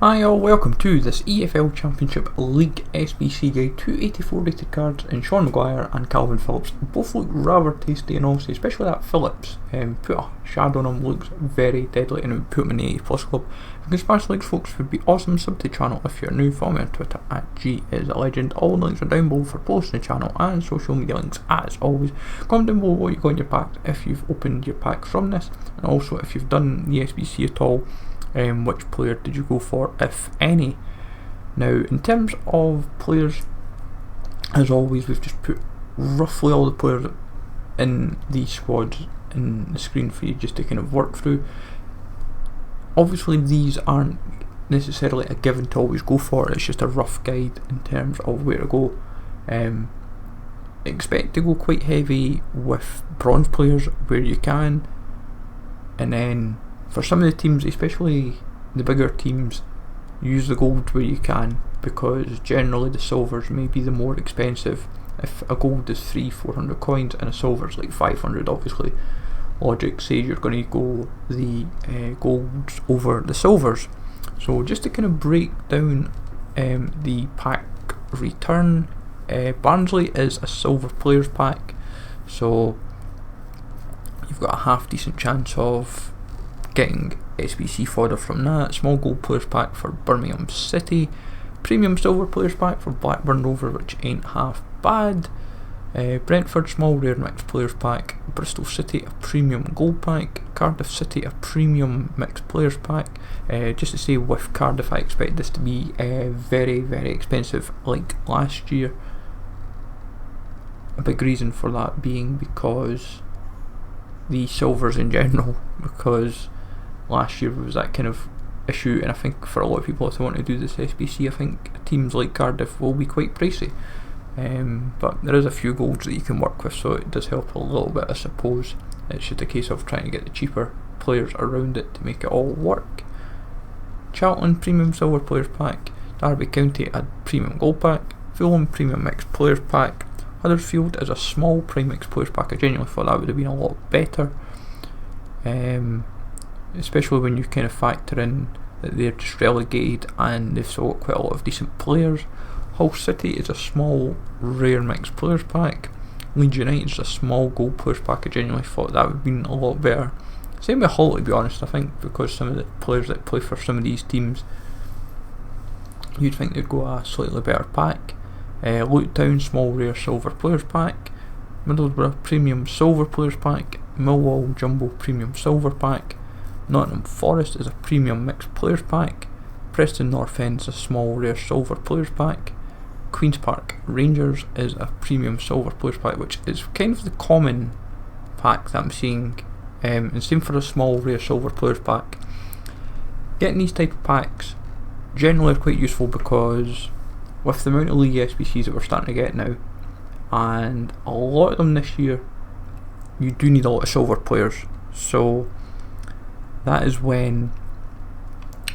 Hi all, welcome to this EFL Championship League SBC guide. 284 rated cards in Sean Maguire and Calvin Phillips. Both look rather tasty, and also especially that Phillips. Put a shadow on him, looks very deadly, and would put him in the 80 plus club. If you can smash likes, folks, would be awesome. Sub to the channel if you're new. Follow me on Twitter at GIsALegend. All the links are down below for posting the channel and social media links as always. Comment down below what you got in your pack if you've opened your pack from this, and also if you've done the SBC at all. Which player did you go for, if any? Now, in terms of players, as always, we've just put roughly all the players in these squads in the screen for you just to kind of work through. Obviously, these aren't necessarily a given to always go for, it's just a rough guide in terms of where to go. Expect to go quite heavy with bronze players where you can, and then for some of the teams, especially the bigger teams, use the gold where you can, because generally the silvers may be the more expensive. If a gold is 300-400 coins and a silver's like 500, obviously logic says you're going to go the golds over the silvers. So just to kind of break down the pack return, Barnsley is a silver players pack, so you've got a half decent chance of getting SBC fodder from that. Small gold players pack for Birmingham City, premium silver players pack for Blackburn Rover, which ain't half bad. Brentford small rare mixed players pack, Bristol City a premium gold pack, Cardiff City a premium mixed players pack. Just to say, with Cardiff I expect this to be very expensive like last year. A big reason for that being because the silvers in general, because last year was that kind of issue, and I think for a lot of people, if they want to do this SBC, I think teams like Cardiff will be quite pricey. But there is a few golds that you can work with, so it does help a little bit, I suppose. It's just a case of trying to get the cheaper players around it to make it all work. Charlton premium silver players pack, Derby County a premium gold pack, Fulham premium mixed players pack, Huddersfield is a small prime mixed players pack. I genuinely thought that would have been a lot better. Especially when you kind of factor in that they're just relegated and they've still got quite a lot of decent players. Hull City is a small rare mixed players pack. Leeds United is a small gold players pack. I genuinely thought that would have been a lot better. Same with Hull, to be honest. I think because some of the players that play for some of these teams, you'd think they'd go a slightly better pack. Luton Town small rare silver players pack, Middlesbrough premium silver players pack, Millwall jumbo premium silver pack, Nottingham Forest is a premium mixed players pack, Preston North End is a small rare silver players pack, Queen's Park Rangers is a premium silver players pack, which is kind of the common pack that I'm seeing, and same for a small rare silver players pack. Getting these type of packs generally are quite useful, because with the amount of league SBCs that we're starting to get now, and a lot of them this year, you do need a lot of silver players, so that is when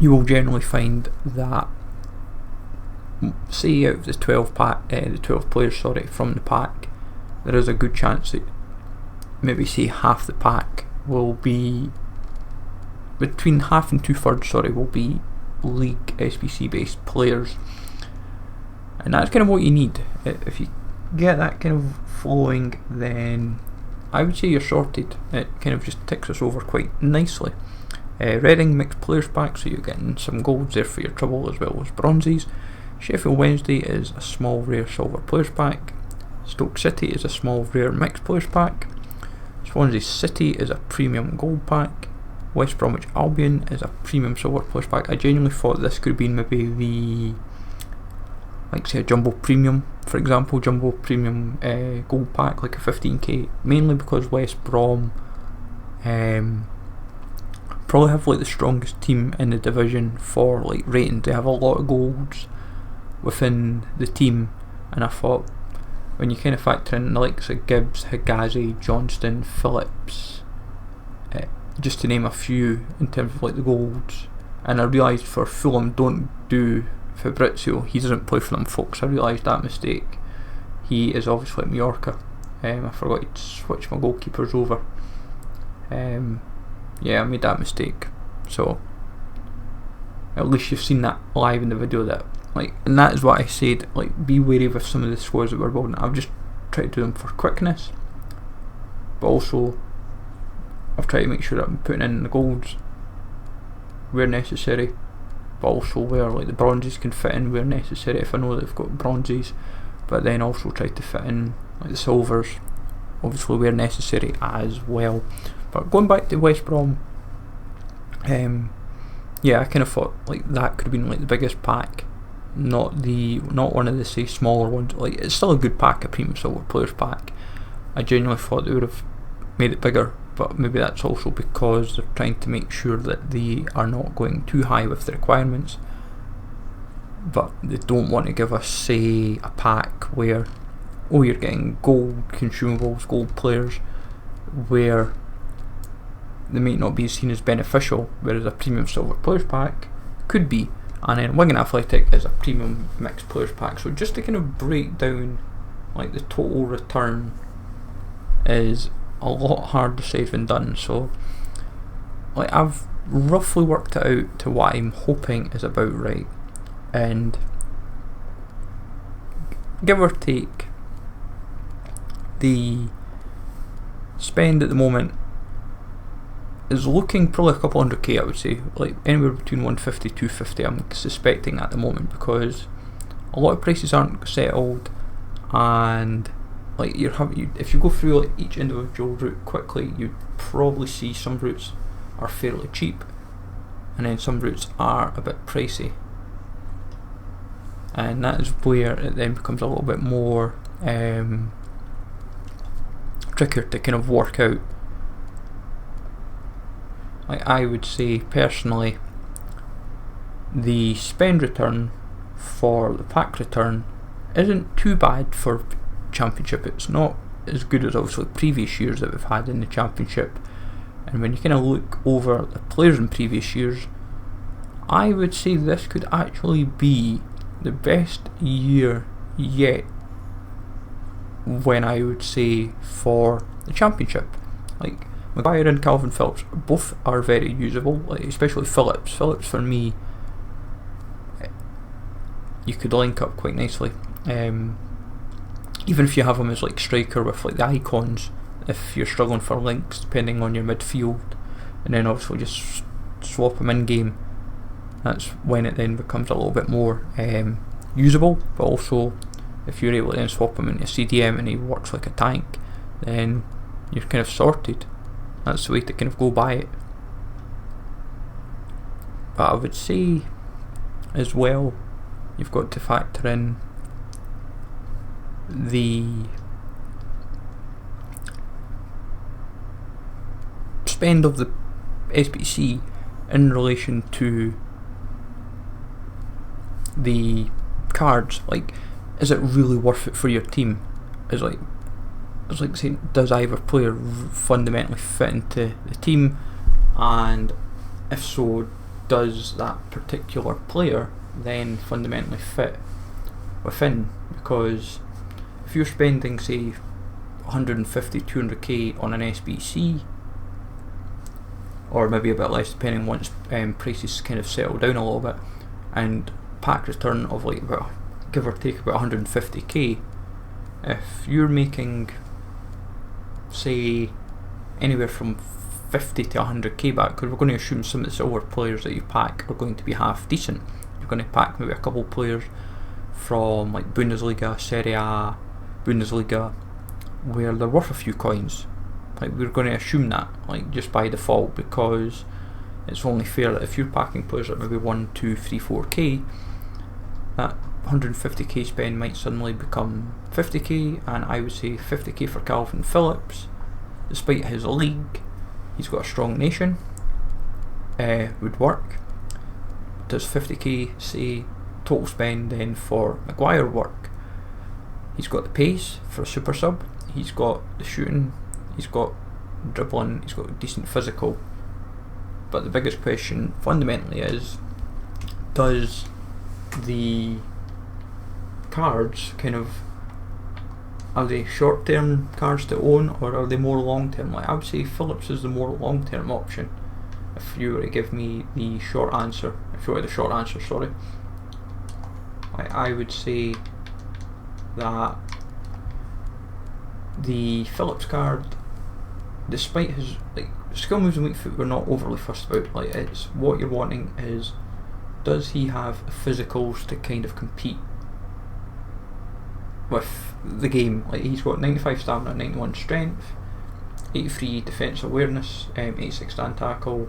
you will generally find that, say out of the 12 players from the pack, there is a good chance that maybe say half the pack will be, between half and 2/3 will be league SBC based players, and that's kind of what you need. If you get that kind of flowing, then I would say you're sorted. It kind of just ticks us over quite nicely. Reading mixed players pack, so you're getting some golds there for your trouble as well as bronzes. Sheffield Wednesday is a small rare silver players pack. Stoke City is a small rare mixed players pack. Swansea City is a premium gold pack. West Bromwich Albion is a premium silver players pack. I genuinely thought this could have been maybe the, like say a jumbo premium, for example, jumbo premium gold pack, like a 15k, mainly because West Brom probably have like the strongest team in the division for like rating. They have a lot of golds within the team, and I thought when you kind of factor in the likes of Gibbs, Higazi, Johnston, Phillips, just to name a few in terms of like the golds, and I realised for Fulham don't do Fabrizio, he doesn't play for them folks. I realised that mistake. He is obviously at Mallorca. I forgot to switch my goalkeepers over. Yeah, I made that mistake. So at least you've seen that live in the video. That and that is what I said. Be wary with some of the squads that we're building. I've just tried to do them for quickness, but also I've tried to make sure that I'm putting in the golds where necessary, but also where the bronzes can fit in where necessary if I know that they've got bronzes, but then also try to fit in the silvers obviously where necessary as well. But going back to West Brom, yeah, I kind of thought that could have been the biggest pack, not one of the smaller ones. It's still a good pack, a premium silver players pack. I genuinely thought they would have made it bigger, but maybe that's also because they're trying to make sure that they are not going too high with the requirements, but they don't want to give us, say, a pack where you're getting gold consumables, gold players, where they may not be seen as beneficial, whereas a premium silver players pack could be. And then Wigan Athletic is a premium mixed players pack. So just to kind of break down the total return is a lot harder said than done. So I've roughly worked it out to what I'm hoping is about right, and give or take, the spend at the moment is looking probably a couple 100k, I would say, anywhere between 150 250 I'm suspecting at the moment, because a lot of prices aren't settled, and if you go through each individual route quickly, you'd probably see some routes are fairly cheap and then some routes are a bit pricey, and that is where it then becomes a little bit more trickier to kind of work out. I would say personally, the spend return for the pack return isn't too bad for Championship. It's not as good as obviously previous years that we've had in the Championship, and when you kind of look over the players in previous years, I would say this could actually be the best year yet, when I would say for the Championship. Maguire and Calvin Phillips both are very usable, especially Phillips. Phillips for me, you could link up quite nicely, even if you have him as striker with the icons, if you're struggling for links depending on your midfield, and then obviously just swap him in game. That's when it then becomes a little bit more usable. But also, if you're able to then swap him into CDM and he works like a tank, then you're kind of sorted. That's the way to kind of go by it. But I would say as well, you've got to factor in the spend of the SBC in relation to the cards. Is it really worth it for your team? It's like saying, does either player fundamentally fit into the team, and if so, does that particular player then fundamentally fit within? Because if you're spending, say, 150 200k on an SBC, or maybe a bit less depending once prices kind of settle down a little bit, and pack return of about, give or take, about 150k, if you're making, say, anywhere from 50 to 100k back, because we're going to assume some of the silver players that you pack are going to be half decent. You're going to pack maybe a couple players from Bundesliga, Serie A, Bundesliga, where they're worth a few coins. We're going to assume that just by default, because it's only fair that if you're packing players at maybe 1, 2, 3, 4k, that 150k spend might suddenly become 50k, and I would say 50k for Calvin Phillips, despite his league, he's got a strong nation, would work. Does 50k, say, total spend then for Maguire work? He's got the pace for a super sub, he's got the shooting, he's got dribbling, he's got a decent physical. But the biggest question fundamentally is, does the cards are they short term cards to own, or are they more long term? I would say Phillips is the more long term option if you were to give me the short answer. if you want the short answer, sorry. I would say that the Phillips card, despite his skill moves and weak foot, we're not overly fussed about. It's what you're wanting is, does he have physicals to kind of compete with the game? He's got 95 stamina, 91 strength, 83 defence awareness, 86 stand tackle,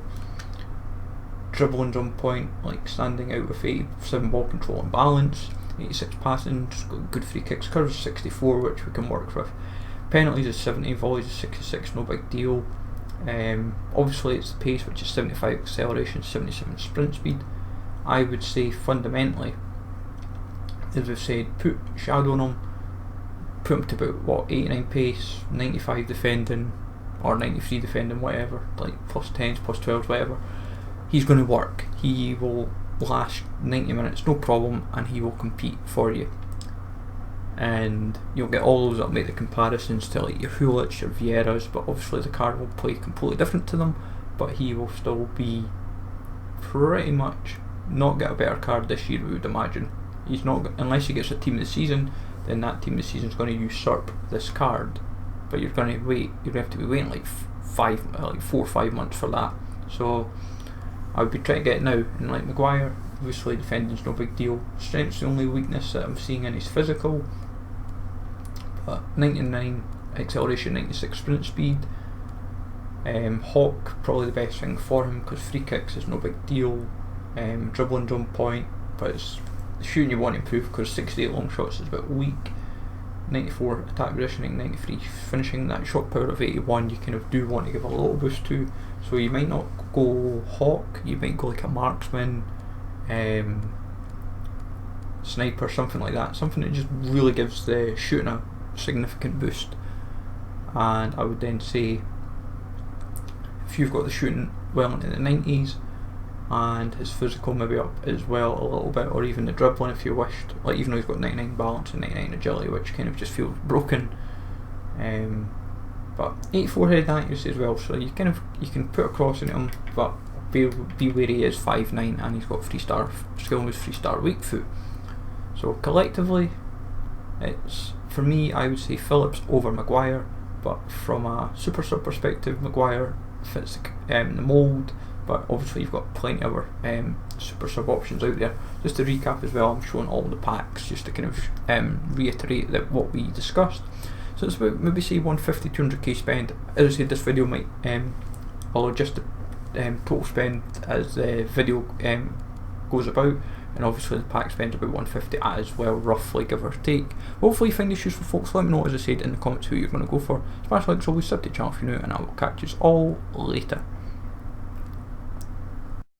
dribbling's on point, standing out with 87 ball control and balance, 86 passing, just got good free kicks, curves 64, which we can work with. Penalties is 70, volleys is 66, no big deal. Obviously it's the pace, which is 75 acceleration, 77 sprint speed. I would say fundamentally, as we've said, put Shadow on him, put him to about 89 pace, 95 defending, or 93 defending, whatever, plus 10s, plus 12s, whatever. He's going to work. He will last 90 minutes, no problem, and he will compete for you. And you'll get all those that make the comparisons to your Hulic, your Vieiras, but obviously the card will play completely different to them, but he will still be pretty much not get a better card this year, we would imagine. He's not, unless he gets a team of the season, then that team of the season is going to usurp this card, but you're going to wait, you're going to have to be waiting 4 or 5 months for that. So I would be trying to get it now. And Maguire, obviously defending's no big deal, strength's the only weakness that I'm seeing in his physical, but 99 acceleration, 96 sprint speed. Hawk, probably the best thing for him, because free kicks is no big deal, dribbling's on point, but it's shooting you want to improve, because 68 long shots is a bit weak, 94 attack positioning, 93 finishing. That shot power of 81 you kind of do want to give a little boost to, so you might not go Hawk, you might go like a marksman, sniper, something like that, something that just really gives the shooting a significant boost. And I would then say, if you've got the shooting well into the 90s and his physical maybe up as well a little bit, or even the dribbling if you wished, even though he's got 99 balance and 99 agility, which kind of just feels broken, but 84 head accuracy as well, so you can put a cross into him, but be wary he is 5'9" and he's got 3-star skill moves, 3-star weak foot. So collectively, it's, for me, I would say Phillips over Maguire, but from a super sub perspective, Maguire fits the mould, but obviously you've got plenty of other super sub options out there. Just to recap as well, I'm showing all the packs just to kind of reiterate that what we discussed. So it's about maybe say 150, 200k spend. As I said, this video might, I'll adjust the total spend as the video goes about, and obviously the pack spends about 150 as well, roughly, give or take. Hopefully you find this useful, folks. Let me know, as I said, in the comments who you're going to go for. Smash like, always, sub to the channel if you're new, and I will catch you all later.